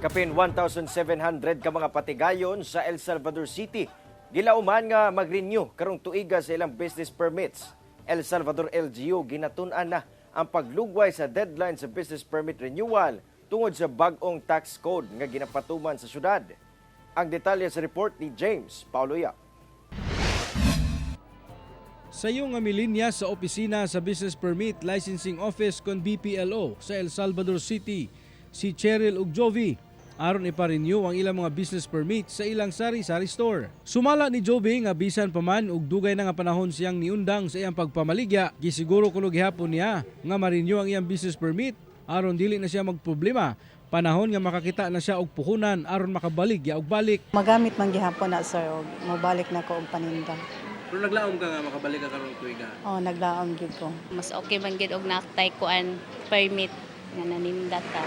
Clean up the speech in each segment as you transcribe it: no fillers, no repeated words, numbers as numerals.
Kapin 1,700 ka mga patigayon sa El Salvador City. Gilauman nga mag-renew karong tuiga sa ilang business permits. El Salvador LGU ginatun-an na ang paglugway sa deadline sa business permit renewal tungod sa bag-ong tax code nga ginapatuman sa syudad. Ang detalye sa report ni James Paulo Yap. Sa iyong milinya sa opisina sa Business Permit Licensing Office kon BPLO sa El Salvador City, si Cheryl Ugjovi aron ipa-renew ang ilang mga business permit sa ilang sari-sari store. Sumala ni Jovi nga bisan pa man ug dugay na nga panahon siyang niundang sa iyang pagpamaligya, gisiguro kuno gihapon niya nga ma-renew ang iyang business permit aron dili na siya magproblema panahon nga makakita na siya og puhunan aron makabaligya og balik. Magamit man gihapon na sir og mobalik na ko og paninda. Pero naglaom ka nga makabalik ka karong tuiga. Oh, naglaom gyud ko. Mas okay man gid og naktay kuan permit nga naninda ta.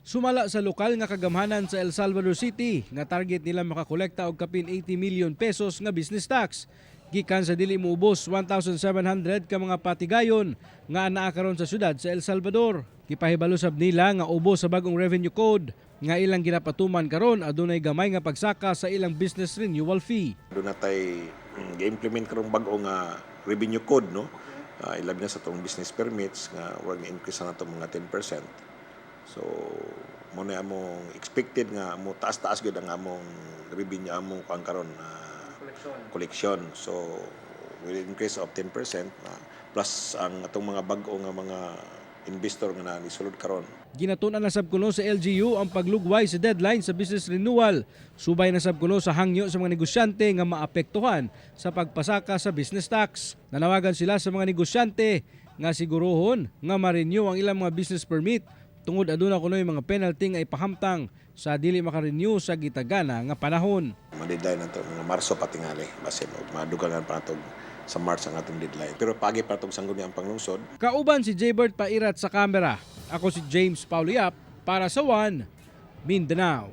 Sumala sa lokal nga kagamhanan sa El Salvador City nga target nila makakolekta og kapin 80 million pesos nga business tax. Gikan sa dili moubos 1,700 ka mga patigayon nga anaa karon sa syudad sa El Salvador. Gipahibalusab nila nga ubos sa bagong revenue code nga ilang ginapatuman karon adunay gamay nga pagsaka sa ilang business renewal fee. Doon natay gi-implement karong bag-o nga revenue code, no? Ilabi na sa itong business permits nga wag increase na ito mga 10%. So, muna among expected nga mo taas-taas gyud ang among revenue among kuan karon collection. So, will increase of 10% plus ang atong mga bag-o nga mga investor nga nisulod karon. Ginatun-an na sab kuno sa LGU ang paglugway sa deadline sa business renewal. Subay na sab kuno sa hangyo sa mga negosyante nga maapektuhan sa pagpasaka sa business tax. Nanawagan sila sa mga negosyante nga sigurohon nga ma-renew ang ilang mga business permit tungod aduna kunoy mga penalty nga ipahamtang sa dili maka-renew sa gitagana nga panahon. Ma-deadline nato mga Marso patingali basin og madugangan pa nato sa March ang atong deadline. Pero pagi pa itong sangguni ang panglungsod. Kauban si Jaybert Pairat sa kamera. Ako si James Paulo Yap para sa One Mindanao.